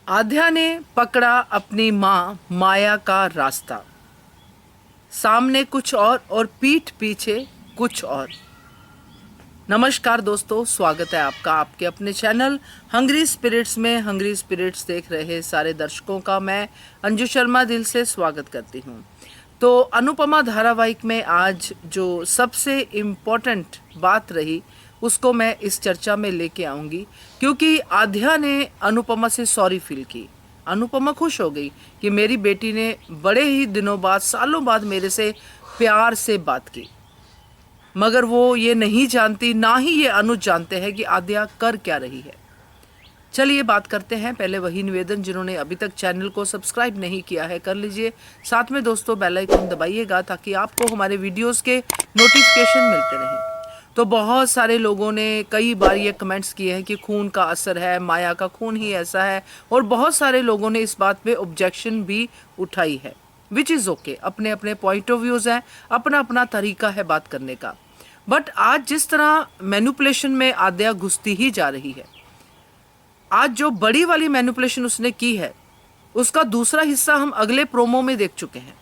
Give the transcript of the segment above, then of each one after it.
आध्या ने पकड़ा अपनी माँ माया का रास्ता। सामने कुछ और पीठ पीछे कुछ और। नमस्कार दोस्तों, स्वागत है आपका आपके अपने चैनल हंग्री स्पिरिट्स में। हंग्री स्पिरिट्स देख रहे सारे दर्शकों का मैं अंजू शर्मा दिल से स्वागत करती हूँ। तो अनुपमा धारावाहिक में आज जो सबसे इम्पोर्टेंट बात रही उसको मैं इस चर्चा में लेके आऊँगी, क्योंकि आध्या ने अनुपमा से सॉरी फील की। अनुपमा खुश हो गई कि मेरी बेटी ने बड़े ही दिनों बाद, सालों बाद मेरे से प्यार से बात की। मगर वो ये नहीं जानती, ना ही ये अनुज जानते हैं कि आध्या कर क्या रही है। चलिए बात करते हैं। पहले वही निवेदन, जिन्होंने अभी तक चैनल को सब्सक्राइब नहीं किया है कर लीजिए। साथ में दोस्तों बेल आइकन दबाइएगा ताकि आपको हमारे वीडियोस के नोटिफिकेशन मिलते रहें। तो बहुत सारे लोगों ने कई बार ये कमेंट्स किए हैं कि खून का असर है, माया का खून ही ऐसा है, और बहुत सारे लोगों ने इस बात पे ऑब्जेक्शन भी उठाई है, विच इज़ ओके। अपने अपने पॉइंट ऑफ व्यूज़ हैं, अपना अपना तरीका है बात करने का। बट आज जिस तरह मैनिपुलेशन में आध्या घुसती ही जा रही है, आज जो बड़ी वाली मैनिपुलेशन उसने की है उसका दूसरा हिस्सा हम अगले प्रोमो में देख चुके हैं।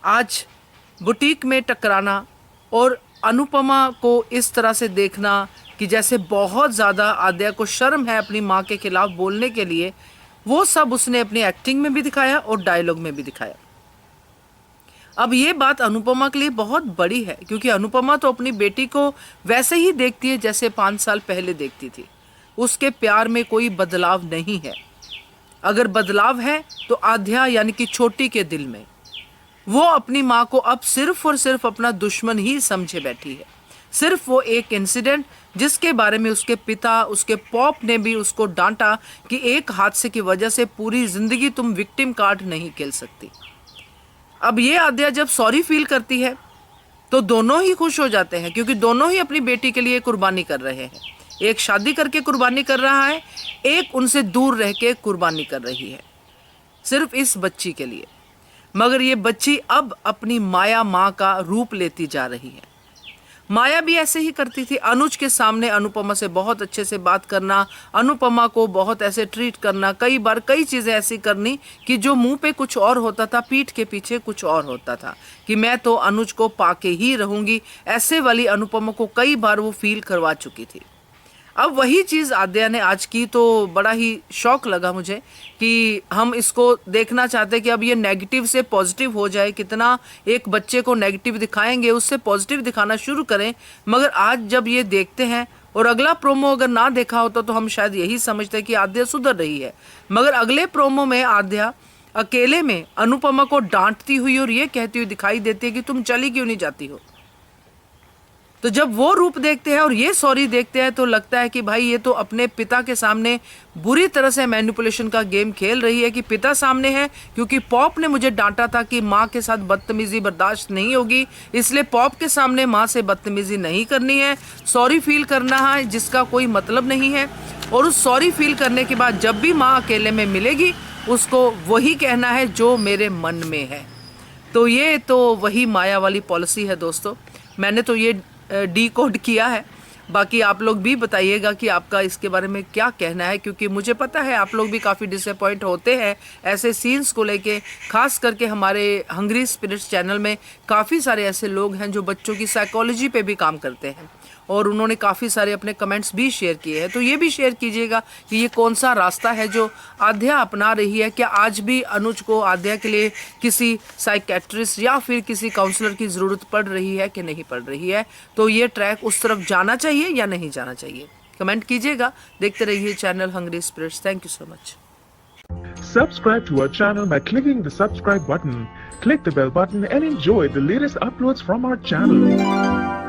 आज बुटीक में टकराना और अनुपमा को इस तरह से देखना कि जैसे बहुत ज़्यादा आध्या को शर्म है अपनी माँ के खिलाफ बोलने के लिए, वो सब उसने अपनी एक्टिंग में भी दिखाया और डायलॉग में भी दिखाया। अब ये बात अनुपमा के लिए बहुत बड़ी है, क्योंकि अनुपमा तो अपनी बेटी को वैसे ही देखती है जैसे 5 साल पहले देखती थी। उसके प्यार में कोई बदलाव नहीं है। अगर बदलाव है तो आध्या यानी कि छोटी के दिल में। वो अपनी माँ को अब सिर्फ और सिर्फ अपना दुश्मन ही समझे बैठी है। सिर्फ वो एक इंसिडेंट जिसके बारे में उसके पिता, उसके पॉप ने भी उसको डांटा कि एक हादसे की वजह से पूरी जिंदगी तुम विक्टिम कार्ड नहीं खेल सकती। अब ये आध्या जब सॉरी फील करती है तो दोनों ही खुश हो जाते हैं, क्योंकि दोनों ही अपनी बेटी के लिए कुर्बानी कर रहे हैं। एक शादी करके कुर्बानी कर रहा है, एक उनसे दूर रह के कुर्बानी कर रही है, सिर्फ इस बच्ची के लिए। मगर ये बच्ची अब अपनी माया माँ का रूप लेती जा रही है। माया भी ऐसे ही करती थी। अनुज के सामने अनुपमा से बहुत अच्छे से बात करना, अनुपमा को बहुत ऐसे ट्रीट करना, कई बार कई चीज़ें ऐसी करनी कि जो मुंह पे कुछ और होता था, पीठ के पीछे कुछ और होता था, कि मैं तो अनुज को पाके ही रहूंगी। ऐसे वाली अनुपमा को कई बार वो फील करवा चुकी थी। अब वही चीज़ आध्या ने आज की, तो बड़ा ही शौक लगा मुझे कि हम इसको देखना चाहते कि अब ये नेगेटिव से पॉजिटिव हो जाए। कितना एक बच्चे को नेगेटिव दिखाएंगे, उससे पॉजिटिव दिखाना शुरू करें। मगर आज जब ये देखते हैं, और अगला प्रोमो अगर ना देखा होता तो हम शायद यही समझते कि आध्या सुधर रही है। मगर अगले प्रोमो में आध्या अकेले में अनुपमा को डांटती हुई और ये कहती हुई दिखाई देती है कि तुम चली क्यों नहीं जाती हो। तो जब वो रूप देखते हैं और ये सॉरी देखते हैं तो लगता है कि भाई ये तो अपने पिता के सामने बुरी तरह से मैनिपुलेशन का गेम खेल रही है। कि पिता सामने है, क्योंकि पॉप ने मुझे डांटा था कि माँ के साथ बदतमीजी बर्दाश्त नहीं होगी, इसलिए पॉप के सामने माँ से बदतमीजी नहीं करनी है, सॉरी फील करना है जिसका कोई मतलब नहीं है। और उस सॉरी फील करने के बाद जब भी माँ अकेले में मिलेगी उसको वही कहना है जो मेरे मन में है। तो ये तो वही माया वाली पॉलिसी है दोस्तों। मैंने तो ये डिकोड किया है। बाकी आप लोग भी बताइएगा कि आपका इसके बारे में क्या कहना है, क्योंकि मुझे पता है आप लोग भी काफ़ी डिसअपॉइंट होते हैं ऐसे सीन्स को लेके। खास करके हमारे हंग्री स्पिरिट्स चैनल में काफ़ी सारे ऐसे लोग हैं जो बच्चों की साइकोलॉजी पे भी काम करते हैं, और उन्होंने काफ़ी सारे अपने कमेंट्स भी शेयर किए हैं। तो ये भी शेयर कीजिएगा कि ये कौन सा रास्ता है जो आध्या अपना रही है। क्या आज भी अनुज को आध्या के लिए किसी साइकेट्रिस्ट या फिर किसी काउंसलर की ज़रूरत पड़ रही है कि नहीं पड़ रही है। तो ये ट्रैक उस तरफ जाना चाहिए या नहीं जाना चाहिए, कमेंट कीजिएगा। देखते रहिए channel hungry spirits. Thank you so much. Subscribe to our channel by clicking the subscribe button. Click the bell button and enjoy the latest uploads from our channel.